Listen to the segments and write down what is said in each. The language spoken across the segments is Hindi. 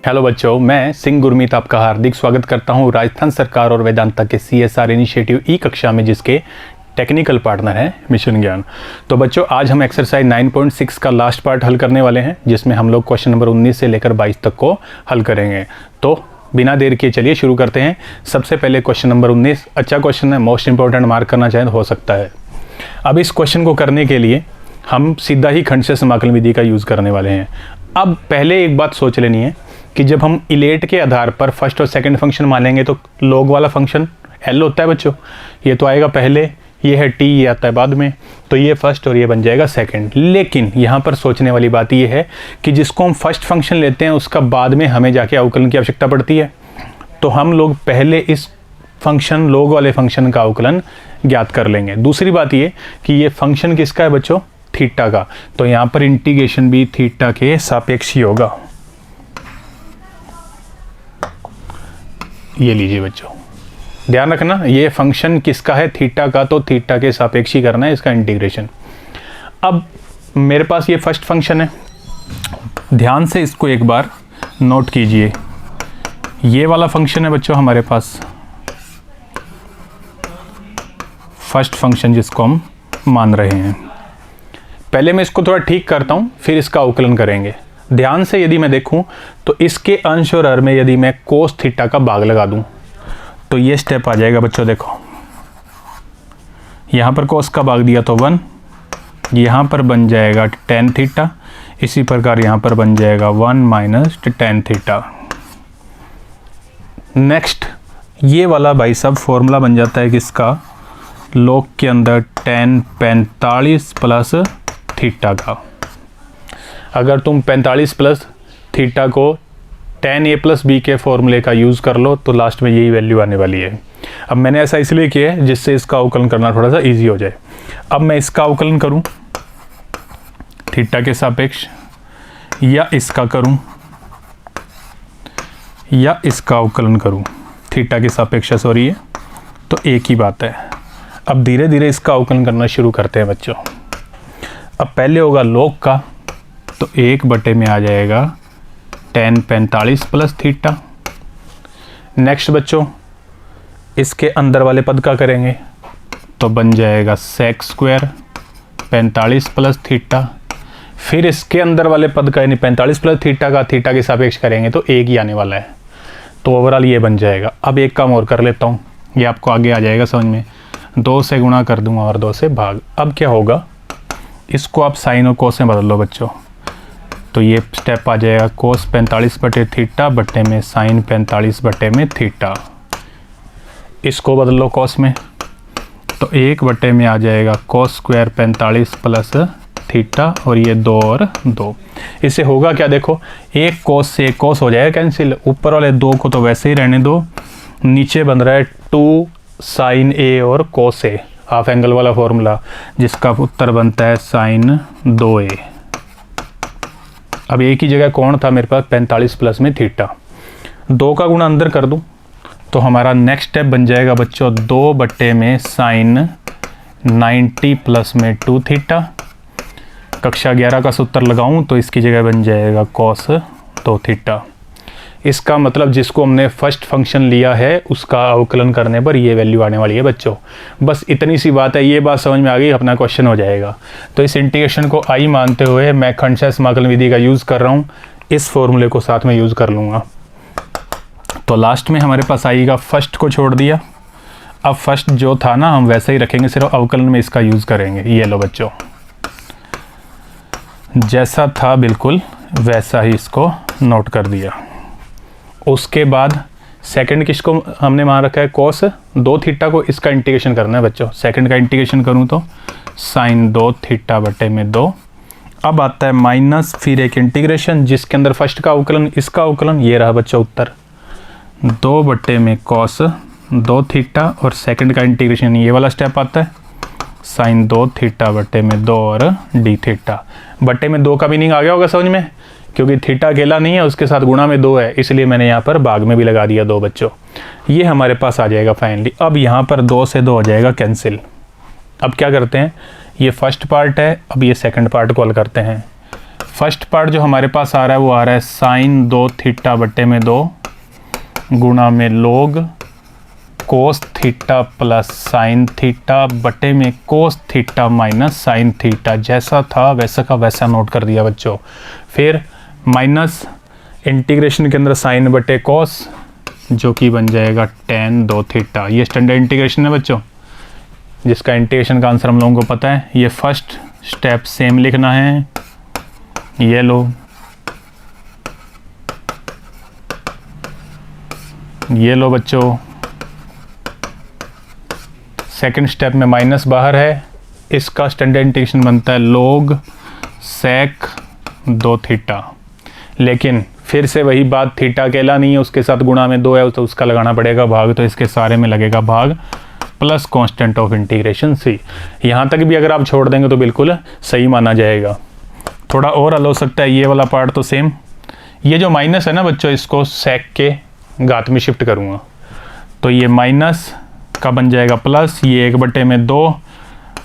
हेलो बच्चों, मैं सिंह गुरमीत आपका हार्दिक स्वागत करता हूं राजस्थान सरकार और वेदांता के CSR इनिशिएटिव ई कक्षा में, जिसके टेक्निकल पार्टनर हैं मिशन ज्ञान। तो बच्चों, आज हम एक्सरसाइज 9.6 का लास्ट पार्ट हल करने वाले हैं, जिसमें हम लोग क्वेश्चन नंबर 19 से लेकर 22 तक को हल करेंगे। तो बिना देर किए चलिए शुरू करते हैं। सबसे पहले क्वेश्चन नंबर 19 अच्छा क्वेश्चन है, मोस्ट इंपॉर्टेंट मार्क करना चाहें तो हो सकता है। अब इस क्वेश्चन को करने के लिए हम सीधा ही खंड समाकलन विधि का यूज़ करने वाले हैं। अब पहले एक बात सोच लेनी है कि जब हम इलेट के आधार पर फर्स्ट और सेकंड फंक्शन मानेंगे तो लॉग वाला फंक्शन एल होता है बच्चों, ये तो आएगा पहले, ये है टी, ये आता है बाद में, तो ये फर्स्ट और ये बन जाएगा सेकंड। लेकिन यहाँ पर सोचने वाली बात ये है कि जिसको हम फर्स्ट फंक्शन लेते हैं उसका बाद में हमें जाके अवकलन की आवश्यकता पड़ती है, तो हम लोग पहले इस फंक्शन लॉग वाले फंक्शन का अवकलन ज्ञात कर लेंगे। दूसरी बात ये कि ये फंक्शन किसका है बच्चों, थीटा का, तो यहाँ पर इंटीग्रेशन भी थीटा के सापेक्ष ही होगा। ये लीजिए बच्चों, ध्यान रखना, ये फंक्शन किसका है, थीटा का, तो थीटा के सापेक्ष ही करना है इसका इंटीग्रेशन। अब मेरे पास ये फर्स्ट फंक्शन है, ध्यान से इसको एक बार नोट कीजिए। ये वाला फंक्शन है बच्चों हमारे पास फर्स्ट फंक्शन जिसको हम मान रहे हैं। पहले मैं इसको थोड़ा ठीक करता हूँ, फिर इसका अवकलन करेंगे। ध्यान से यदि मैं देखूं तो इसके अंश और हर में यदि मैं कोस थीटा का भाग लगा दूं तो ये स्टेप आ जाएगा बच्चों। देखो यहाँ पर कोस का भाग दिया तो 1, यहाँ पर बन जाएगा tan थीटा, इसी प्रकार यहाँ पर बन जाएगा 1 माइनस tan थीटा। नेक्स्ट ये वाला भाई सब फॉर्मूला बन जाता है किसका, log के अंदर tan 45 प्लस थीटा का। अगर तुम 45 प्लस थीटा को tan a प्लस b के फॉर्मूले का यूज़ कर लो तो लास्ट में यही वैल्यू आने वाली है। अब मैंने ऐसा इसलिए किया है जिससे इसका अवकलन करना थोड़ा सा इजी हो जाए। अब मैं इसका अवकलन करूं थीटा के सापेक्ष, या इसका करूं, या इसका अवकलन करूं थीटा के सापेक्ष, सॉरी, ये तो एक ही बात है। अब धीरे धीरे इसका अवकलन करना शुरू करते हैं बच्चों। अब पहले होगा log का, तो 1/में आ जाएगा tan 45 प्लस थीटा। नेक्स्ट बच्चों इसके अंदर वाले पद का करेंगे तो बन जाएगा sec स्क्वायर 45 प्लस थीटा। फिर इसके अंदर वाले पद का यानी 45 प्लस थीटा का थीटा के सापेक्ष करेंगे तो एक ही आने वाला है, तो ओवरऑल ये बन जाएगा। अब एक काम और कर लेता हूँ, ये आपको आगे आ जाएगा समझ में। 2 से गुणा कर दूंगा और 2 से भाग। अब क्या होगा, इसको आप साइन और कोस में बदल लो बच्चों, तो ये स्टेप आ जाएगा कोस 45 बटे थीटा बटे में साइन 45 बटे में थीटा। इसको बदल लो कोस में, तो 1/में आ जाएगा कोस स्क्वायर 45 प्लस थीटा, और ये 2 और 2। इससे होगा क्या, देखो एक कोस से एक कोस हो जाएगा कैंसिल, ऊपर वाले 2 को तो वैसे ही रहने दो, नीचे बन रहा है 2 साइन a और कोस a, हाफ एंगल वाला फॉर्मूला, जिसका उत्तर बनता है साइन 2a। अब एक ही जगह कौन था मेरे पास, 45 प्लस में थीटा, 2 का गुणा अंदर कर दूं तो हमारा नेक्स्ट स्टेप बन जाएगा बच्चों 2/में में साइन 90 प्लस में 2 थीटा। कक्षा 11 का सूत्र लगाऊं तो इसकी जगह बन जाएगा कॉस 2 थीटा। इसका मतलब जिसको हमने फर्स्ट फंक्शन लिया है उसका अवकलन करने पर ये वैल्यू आने वाली है बच्चों। बस इतनी सी बात है, ये बात समझ में आ गई, अपना क्वेश्चन हो जाएगा। तो इस इंटीग्रेशन को आई मानते हुए मैं खंड समाकलन विधि का यूज़ कर रहा हूँ, इस फॉर्मूले को साथ में यूज़ कर लूँगा। तो लास्ट में हमारे पास आएगा, फर्स्ट को छोड़ दिया, अब फर्स्ट जो था ना हम वैसे ही रखेंगे, सिर्फ अवकलन में इसका यूज़ करेंगे। ये लो बच्चों, जैसा था बिल्कुल वैसा ही इसको नोट कर दिया। उसके बाद सेकंड किसको हमने मान रखा है, कोस 2 थीटा को, इसका इंटीग्रेशन करना है बच्चों। सेकंड का इंटीग्रेशन करूं तो साइन 2 थीटा बटे में 2। अब आता है माइनस, फिर एक इंटीग्रेशन जिसके अंदर फर्स्ट का अवकलन, इसका अवकलन, ये रहा बच्चों उत्तर 2/में में कॉस 2 थीटा, और सेकंड का इंटीग्रेशन ये वाला स्टेप आता है साइन 2 थीटा बटे में 2 और डी थीटा। बटे में 2 का मीनिंग आ गया होगा समझ में, क्योंकि थीटा अकेला नहीं है, उसके साथ गुणा में 2 है, इसलिए मैंने यहाँ पर भाग में भी लगा दिया 2 बच्चों। ये हमारे पास आ जाएगा फाइनली। अब यहाँ पर 2 से 2 हो जाएगा कैंसिल। अब क्या करते हैं, ये फर्स्ट पार्ट है, अब ये सेकंड पार्ट को हल करते हैं। फर्स्ट पार्ट जो हमारे पास आ रहा है वो आ रहा है साइन 2 थीटा बटे में 2 गुणा में लोग cos theta plus sine theta बटे में cos theta minus sine theta. जैसा था वैसा का वैसा नोट कर दिया बच्चों। फिर माइनस इंटीग्रेशन के अंदर साइन बटे कोस जो कि बन जाएगा tan 2 थीटा। ये स्टैंडर्ड इंटीग्रेशन है बच्चों, जिसका इंटीग्रेशन का आंसर हम लोगों को पता है। ये फर्स्ट स्टेप सेम लिखना है, ये लो, ये लो बच्चों। सेकंड स्टेप में माइनस बाहर है, इसका स्टैंडर्ड इंटीग्रेशन बनता है log sec 2 थीटा। लेकिन फिर से वही बात, थीटा अकेला नहीं है, उसके साथ गुणा में 2 है तो उसका लगाना पड़ेगा भाग, तो इसके सारे में लगेगा भाग plus constant of integration c। यहाँ तक भी अगर आप छोड़ देंगे तो बिल्कुल सही माना जाएगा। थोड़ा और हल हो सकता है, ये वाला पार्ट तो सेम। ये जो माइनस है ना बच्चों, इसको सेक के घात में शिफ्ट करूँगा तो ये माइनस का बन जाएगा प्लस, ये 1/2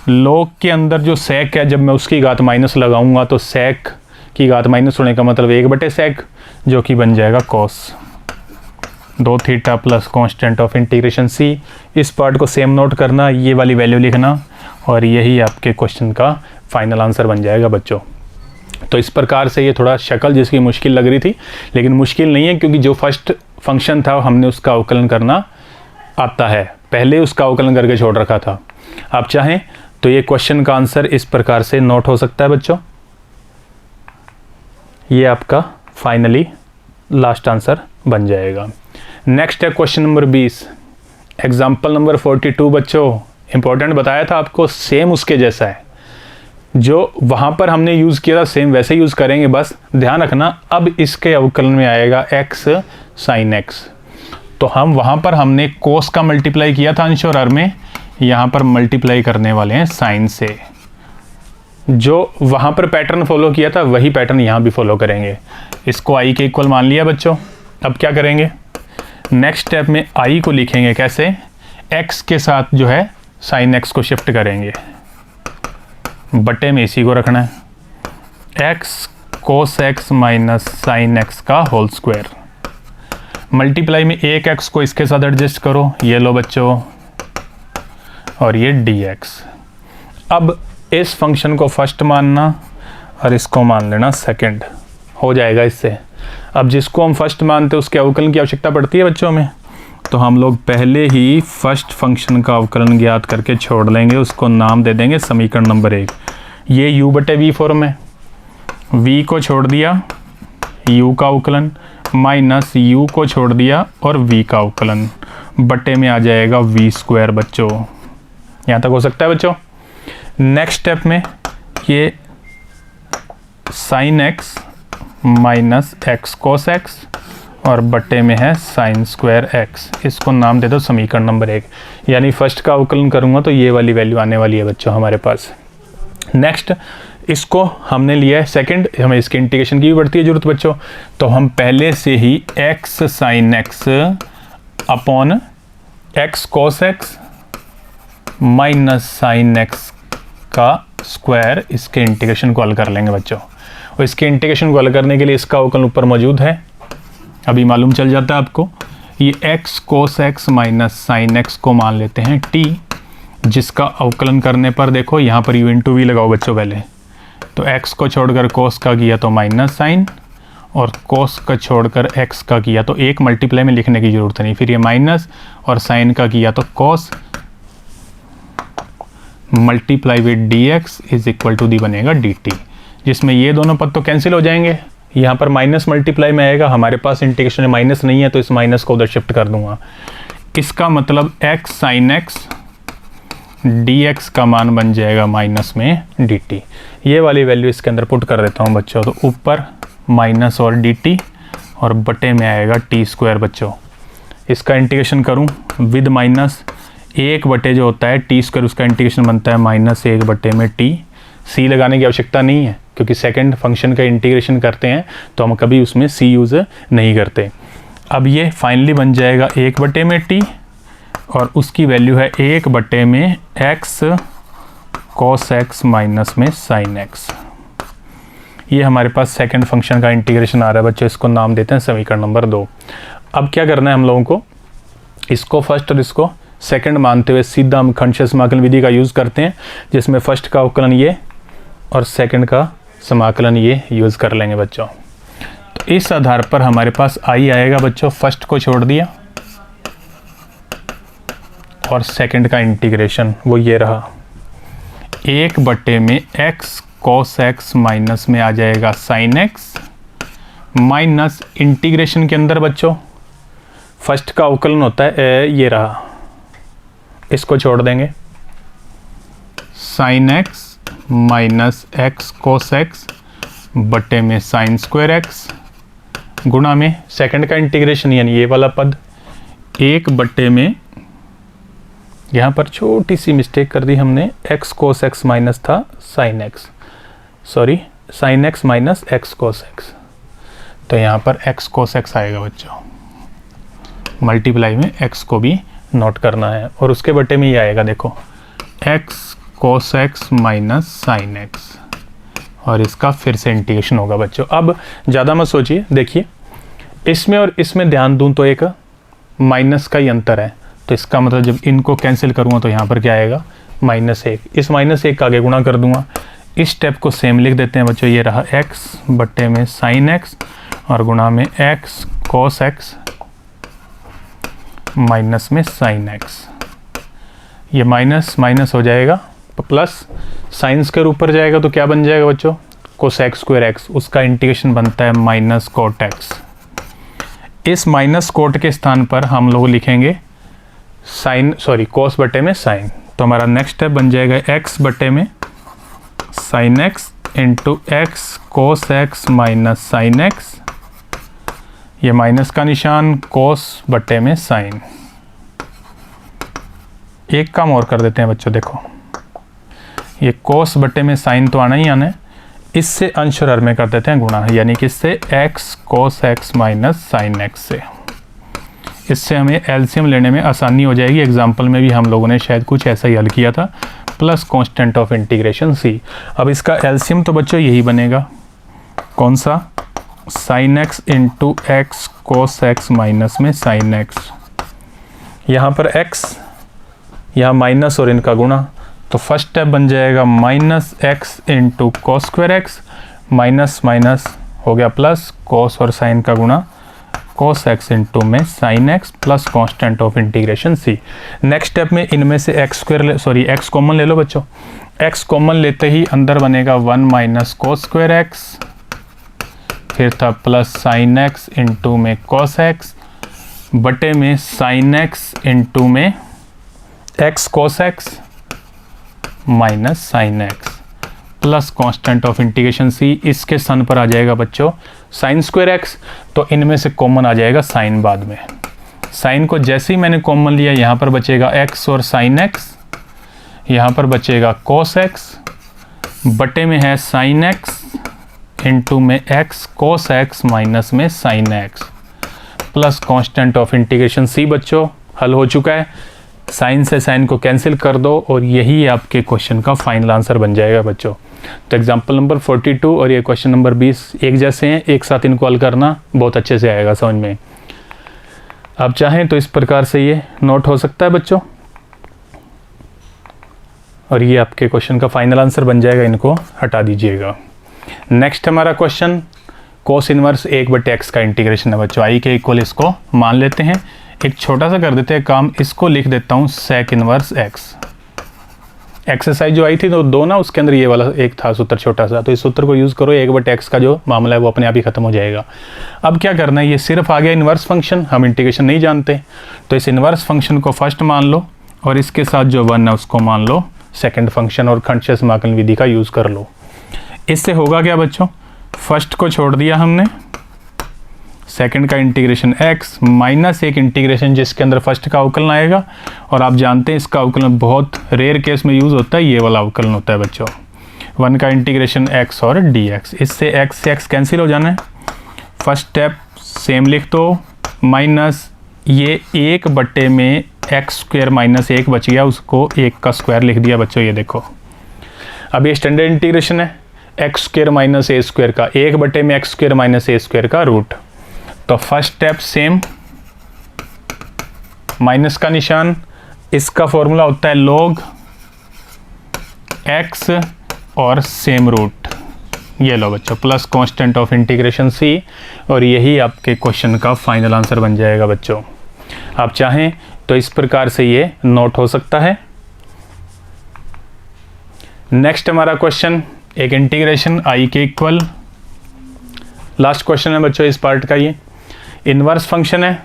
log के अंदर जो सेक है, जब मैं उसकी घात माइनस लगाऊंगा तो सेक की घात माइनस होने का मतलब 1/sec जो कि बन जाएगा cos 2 theta plus constant of integration c। इस पार्ट को सेम नोट करना, ये वाली वैल्यू लिखना, और यही आपके क्वेश्चन का फाइनल आंसर बन जाएगा बच्चों। तो इस प्रकार से ये थोड़ा शक्ल जिसकी मुश्किल लग रही थी, लेकिन मुश्किल नहीं है, क्योंकि जो फर्स्ट फंक्शन था हमने उसका अवकलन करना आता है, पहले उसका अवकलन करके छोड़ रखा था। आप चाहें तो ये क्वेश्चन का आंसर इस प्रकार से नोट हो सकता है बच्चों। ये आपका फाइनली लास्ट आंसर बन जाएगा। नेक्स्ट है क्वेश्चन नंबर 20, एग्जाम्पल नंबर 42 बच्चों। इंपॉर्टेंट बताया था आपको, सेम उसके जैसा है, जो वहाँ पर हमने यूज़ किया था सेम वैसे यूज़ करेंगे। बस ध्यान रखना, अब इसके अवकलन में आएगा x sin x। तो हम वहाँ पर हमने कोस का मल्टीप्लाई किया था अंश और हर में, यहाँ पर मल्टीप्लाई करने वाले हैं साइन से। जो वहाँ पर पैटर्न फॉलो किया था वही पैटर्न यहाँ भी फॉलो करेंगे। इसको i के इक्वल मान लिया बच्चों। अब क्या करेंगे, नेक्स्ट स्टेप में i को लिखेंगे कैसे, x के साथ जो है साइन x को शिफ्ट करेंगे, बटे में इसी को रखना है, x cos x minus sine x का होल स्क्वायर। मल्टीप्लाई में एक x को इसके साथ एडजस्ट करो, ये लो बच्चों, और ये dx। अब इस फंक्शन को फर्स्ट मानना और इसको मान लेना सेकंड, हो जाएगा इससे। अब जिसको हम फर्स्ट मानते हैं उसके अवकलन की आवश्यकता पड़ती है बच्चों में, तो हम लोग पहले ही फर्स्ट फंक्शन का अवकलन ज्ञात करके छोड़ लेंगे, उसको नाम दे देंगे समीकरण नंबर 1। ये u/v फॉर्म है, v को छोड़ दिया u का अवकलन, माइनस u को छोड़ दिया और v का अवकलन, बटे में आ जाएगा v² बच्चों। यहाँ तक हो सकता है बच्चों। नेक्स्ट स्टेप में ये sine x minus x cos x और बटे में है साइन स्क्वायर x, इसको नाम दे दो समीकरण नंबर 1। यानी फर्स्ट का अवकलन करूँगा तो ये वाली वैल्यू आने वाली है बच्चों हमारे पास। नेक्स्ट इसको हमने लिया है सेकंड, हमें इसके इंटीग्रेशन की भी पड़ती है जरूरत बच्चों। तो हम पहले से ही x sine x upon x cos x minus sine x का स्क्वायर, इसके इंटीग्रेशन को हल कर लेंगे बच्चों। और इसके इंटीग्रेशन को हल करने के लिए इसका अवकलन ऊपर मौजूद है, अभी मालूम चल जाता है आपको। ये x cos x minus sine x को मान लेते हैं t, जिसका अवकलन करने पर देखो यहाँ पर u इंटू वी लगाओ बच्चों पहले। तो x को छोड़कर cos का किया तो माइनस साइन, और cos का छोड़कर x का किया तो एक मल्टीप्लाई में लिखने की ज़रूरत नहीं, फिर ये माइनस, और साइन का किया तो cos multiply with dx is equal to दी बनेगा dt, जिसमें ये दोनों पद तो कैंसिल हो जाएंगे। यहाँ पर माइनस मल्टीप्लाई में आएगा, हमारे पास इंटीग्रेशन में माइनस नहीं है तो इस माइनस को उधर शिफ्ट कर दूंगा। इसका मतलब x साइन x dx का मान बन जाएगा माइनस में dt। ये वाली वैल्यू इसके अंदर पुट कर देता हूँ बच्चों। तो ऊपर माइनस और dt और बटे में आएगा t² बच्चों। इसका इंटीग्रेशन करूँ विद माइनस, एक बटे जो होता है t², उसका इंटीग्रेशन बनता है माइनस 1 बटे में t। c लगाने की आवश्यकता नहीं है, क्योंकि सेकंड फंक्शन का इंटीग्रेशन करते हैं तो हम कभी उसमें c यूज़ नहीं करते। अब ये फाइनली बन जाएगा 1 बटे में t, और उसकी वैल्यू है 1 बटे में x cos x माइनस में sin x। ये हमारे पास सेकंड फंक्शन का इंटीग्रेशन आ रहा है बच्चों, इसको नाम देते हैं समीकरण नंबर 2। अब क्या करना है हम लोगों को, इसको फर्स्ट और इसको सेकंड मानते हुए सीधा हम खंडशः समाकलन विधि का यूज़ करते हैं, जिसमें फर्स्ट का अवकलन ये और सेकंड का समाकलन ये यूज़ कर लेंगे बच्चों। तो इस आधार पर हमारे पास आई आएगा बच्चों, फर्स्ट को छोड़ दिया और सेकंड का इंटीग्रेशन वो ये रहा, 1/में x cos x माइनस में आ जाएगा sin x माइनस इंटीग्रेशन के अंदर बच्चों फर्स्ट का अवकलन होता है ये रहा, इसको छोड़ देंगे, sin x minus x cos x बटे में sin स्क्वायर x गुणा में सेकंड का इंटीग्रेशन यानी ये वाला पद, 1/में यहाँ पर छोटी सी मिस्टेक कर दी हमने, x cos x माइनस था sin x, sorry sin x minus x cos x, तो यहाँ पर x cos x आएगा बच्चों, मल्टीप्लाई में x को भी नोट करना है और उसके बटे में ये आएगा देखो x cos x minus sin x और इसका फिर से इंटीग्रेशन होगा बच्चों। अब ज़्यादा मत सोचिए, देखिए इसमें और इसमें ध्यान दूं तो एक माइनस का ही अंतर है, तो इसका मतलब जब इनको कैंसिल करूँगा तो यहाँ पर क्या आएगा -1, इस -1 का आगे गुणा कर दूंगा, इस स्टेप को सेम लिख देते हैं बच्चों, ये रहा x बटे में sin x और गुणा में x cos x माइनस में sin x, ये माइनस माइनस हो जाएगा प्लस साइन स्क्वायर ऊपर जाएगा तो क्या बन जाएगा बच्चों कोसेक स्क्वायर x, उसका इंटीग्रेशन बनता है माइनस कोट x। इस माइनस कोट के स्थान पर हम लोग लिखेंगे कोस बटे में साइन, तो हमारा नेक्स्ट स्टेप बन जाएगा x बटे में साइन x इंटू एक्स कोस x माइनस साइन x, ये माइनस का निशान कोस बटे में साइन। एक काम और कर देते हैं बच्चों, देखो ये कोस बटे में साइन तो आना ही आना है, इससे अंश और हर में कर देते हैं गुणा, यानी कि इससे x कोस x माइनस साइन x से, इससे हमें एलसीएम लेने में आसानी हो जाएगी। एग्जाम्पल में भी हम लोगों ने शायद कुछ ऐसा ही हल किया था, plus constant of integration c। अब इसका एलसीएम तो बच्चों यही बनेगा, कौन सा साइन x इंटू एक्स कोस x माइनस में साइन x, यहाँ पर x यहाँ माइनस और इनका गुणा, तो फर्स्ट स्टेप बन जाएगा minus x into cos square x minus minus हो गया प्लस कोस और साइन का गुणा कोस एक्स इंटू में sine x plus constant of integration c. Next step में इनमें से एक्स कॉमन ले लो बच्चों, एक्स कॉमन लेते ही अंदर बनेगा 1 माइनस कोस स्क्वायर एक्स, फिर था प्लस साइन एक्स इंटू में कोस एक्स बटे में साइन एक्स इंटू में x cos x minus sine x plus constant of integration c. इसके स्थान पर आ जाएगा बच्चों साइन स्क्वायर एक्स, तो इनमें से कॉमन आ जाएगा साइन बाद में। साइन को जैसे ही मैंने कॉमन लिया यहाँ पर बचेगा एक्स और साइन एक्स, यहाँ पर बचेगा कोस एक्स बटे में है साइन एक्स इंटू में एक्स कोस एक्स माइनस में sine x plus constant of integration c. बच्चों हल हो चुका है, साइन से साइन को कैंसिल कर दो और यही आपके क्वेश्चन का फाइनल आंसर बन जाएगा बच्चों। तो एग्जांपल नंबर 42 और ये क्वेश्चन नंबर 20 एक जैसे हैं, एक साथ इनको हल करना बहुत अच्छे से आएगा समझ में। आप चाहें तो इस प्रकार से ये नोट हो सकता है बच्चों, और ये आपके क्वेश्चन का फाइनल आंसर बन जाएगा, इनको हटा दीजिएगा। नेक्स्ट हमारा क्वेश्चन कोस इनवर्स 1/x का इंटीग्रेशन है बच्चों। आई के इक्वल इसको मान लेते हैं, एक छोटा सा कर देते हैं काम, इसको लिख देता हूँ सेक इनवर्स x। एक्सरसाइज जो आई थी तो दो ना, उसके अंदर ये वाला एक था सूत्र छोटा सा, तो इस सूत्र को यूज़ करो, 1/x का जो मामला है वो अपने आप ही खत्म हो जाएगा। अब क्या करना है, ये सिर्फ आ गया इन्वर्स फंक्शन, हम इंटीग्रेशन नहीं जानते, तो इस इन्वर्स फंक्शन को फर्स्ट मान लो और इसके साथ जो 1 है उसको मान लो सेकेंड फंक्शन और खंडशः समाकलन विधि का यूज़ कर लो। इससे होगा क्या बच्चों, फर्स्ट को छोड़ दिया हमने, सेकंड का इंटीग्रेशन x माइनस एक इंटीग्रेशन जिसके अंदर फर्स्ट का अवकलन आएगा, और आप जानते हैं इसका अवकलन बहुत रेयर केस में यूज़ होता है, ये वाला अवकलन होता है बच्चों 1 का इंटीग्रेशन x और dx। इससे x से x कैंसिल हो जाना है, फर्स्ट स्टेप सेम लिख दो, माइनस ये 1 में एक्स स्क्वायर माइनस 1 बच गया, उसको 1 का स्क्वायर लिख दिया बच्चों, ये देखो। अब ये स्टैंडर्ड इंटीग्रेशन है, एक्स स्क्वायर माइनस ए स्क्वायर का 1 में एक्स स्क्वायर माइनस ए स्क्वायर का रूट। तो फर्स्ट स्टेप सेम, माइनस का निशान, इसका फॉर्मूला होता है log x और सेम रूट, ये लो बच्चों, plus constant of integration c, और यही आपके क्वेश्चन का फाइनल आंसर बन जाएगा बच्चों। आप चाहें तो इस प्रकार से ये नोट हो सकता है। नेक्स्ट हमारा क्वेश्चन एक इंटीग्रेशन i के इक्वल, लास्ट क्वेश्चन है बच्चों इस पार्ट का। ये इनवर्स फंक्शन है,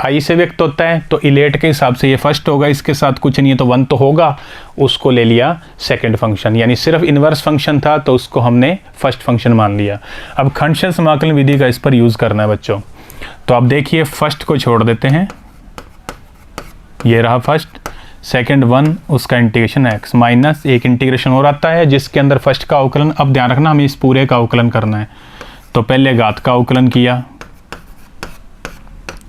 i से व्यक्त होता है, तो इलेट के हिसाब से ये फर्स्ट होगा, इसके साथ कुछ नहीं है तो 1 तो होगा, उसको ले लिया सेकंड फंक्शन, यानी सिर्फ इनवर्स फंक्शन था तो उसको हमने फर्स्ट फंक्शन मान लिया। अब खंडशः समाकलन विधि का इस पर यूज़ करना है बच्चों। तो आप देखिए फर्स्ट को छोड़ देते हैं, ये रहा फर्स्ट, सेकंड 1, उसका इंटीग्रेशन x माइनस एक इंटीग्रेशन और आता है जिसके अंदर फर्स्ट का अवकलन, अब ध्यान रखना हमें इस पूरे का अवकलन करना है। तो पहले घात का अवकलन किया,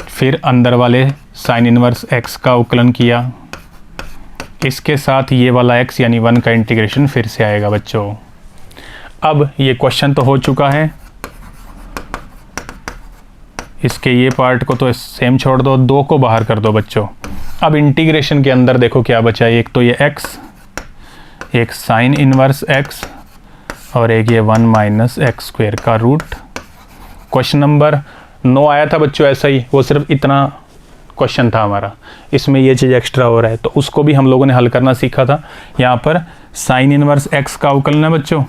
फिर अंदर वाले साइन इनवर्स x का अवकलन किया, इसके साथ ये वाला x यानी 1 का इंटीग्रेशन फिर से आएगा बच्चों। अब ये क्वेश्चन तो हो चुका है, इसके ये पार्ट को तो सेम छोड़ दो, 2 को बाहर कर दो बच्चों। अब इंटीग्रेशन के अंदर देखो क्या बचा है, एक तो ये x, एक साइन इनवर्स x और एक ये 1 माइनस एक्स स्क्वायर का रूट। क्वेश्चन नंबर 9 आया था बच्चों ऐसा ही, वो सिर्फ इतना क्वेश्चन था हमारा, इसमें ये चीज़ एक्स्ट्रा हो रहा है तो उसको भी हम लोगों ने हल करना सीखा था। यहाँ पर साइन इनवर्स x का अवकलन है बच्चों,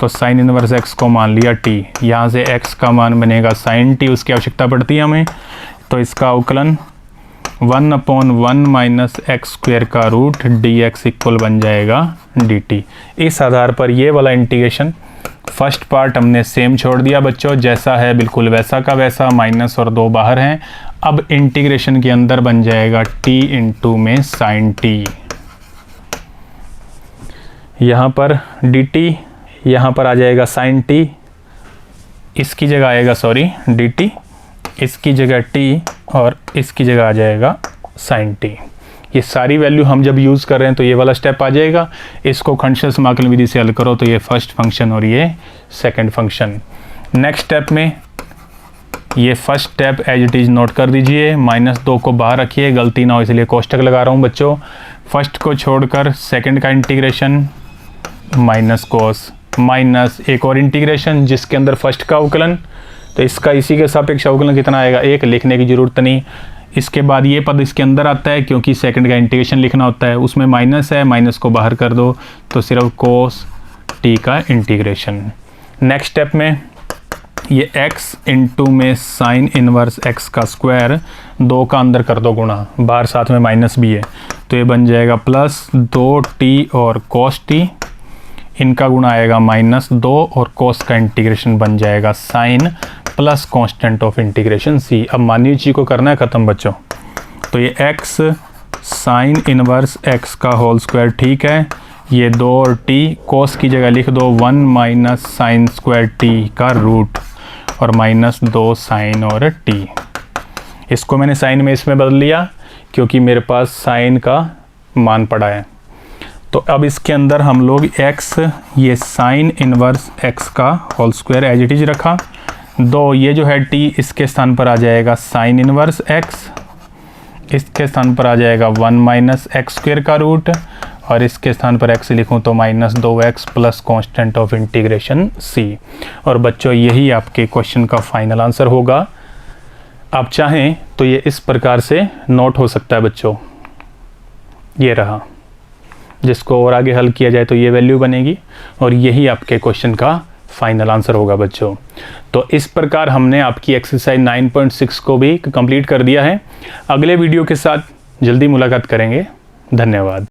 तो साइन इनवर्स x को मान लिया t, यहाँ से x का मान बनेगा साइन t, उसकी आवश्यकता पड़ती है हमें, तो इसका अवकलन 1/1 माइनस एक्स स्क्वायर का रूट dx इक्वल बन जाएगा dt। इस आधार पर ये वाला इंटीग्रेशन फर्स्ट पार्ट हमने सेम छोड़ दिया बच्चों, जैसा है बिल्कुल वैसा का वैसा, माइनस और 2 बाहर हैं। अब इंटीग्रेशन के अंदर बन जाएगा t इंटू में साइन t, यहाँ पर dt, यहाँ पर आ जाएगा साइन t, इसकी जगह आएगा सॉरी dt, इसकी जगह t और इसकी जगह आ जाएगा साइन t। ये सारी वैल्यू हम जब यूज़ कर रहे हैं तो ये वाला स्टेप आ जाएगा, इसको खंडशः समाकलन विधि से हल करो तो ये फर्स्ट फंक्शन और ये सेकंड फंक्शन। नेक्स्ट स्टेप में ये first step as it is note कर दीजिए, -2 को बाहर रखिए, गलती ना हो इसलिए कोष्टक लगा रहा हूँ बच्चों। फर्स्ट को छोड़कर सेकंड का इंटीग्रेशन माइनस कोस, माइनस एक और इंटीग्रेशन जिसके अंदर फर्स्ट का अवकलन, तो इसका इसी के सापेक्ष अवकलन कितना आएगा 1, लिखने की ज़रूरत नहीं। इसके बाद ये पद इसके अंदर आता है क्योंकि सेकंड का इंटीग्रेशन लिखना होता है, उसमें माइनस है, माइनस को बाहर कर दो तो सिर्फ कोस t का इंटीग्रेशन। नेक्स्ट स्टेप में ये x इंटू में साइन इनवर्स x का स्क्वायर, 2 का अंदर कर दो गुणा, बाहर साथ में माइनस भी है, तो ये बन जाएगा प्लस 2t और cos t, इनका गुणा आएगा -2 और cos का इंटीग्रेशन बन जाएगा sine plus constant of integration c। अब मानिए जी को करना है ख़त्म बच्चों, तो ये x साइन इनवर्स x का होल स्क्वायर, ठीक है, ये 2 और t, cos की जगह लिख दो 1 माइनस साइन स्क्वायर t का रूट और -2 साइन और t। इसको मैंने साइन में इसमें बदल लिया क्योंकि मेरे पास साइन का मान पड़ा है। तो अब इसके अंदर हम लोग x, ये साइन इनवर्स x का whole square as it is रखा, 2 ये जो है t इसके स्थान पर आ जाएगा साइन इनवर्स x, इसके स्थान पर आ जाएगा 1 माइनस एक्स स्क्वायर का रूट और इसके स्थान पर x लिखूं तो -2x plus constant of integration c। और बच्चों यही आपके क्वेश्चन का फाइनल आंसर होगा। आप चाहें तो ये इस प्रकार से नोट हो सकता है बच्चों, ये रहा, जिसको और आगे हल किया जाए तो ये वैल्यू बनेगी और यही आपके क्वेश्चन का फाइनल आंसर होगा बच्चों। तो इस प्रकार हमने आपकी एक्सरसाइज 9.6 को भी कंप्लीट कर दिया है। अगले वीडियो के साथ जल्दी मुलाकात करेंगे। धन्यवाद।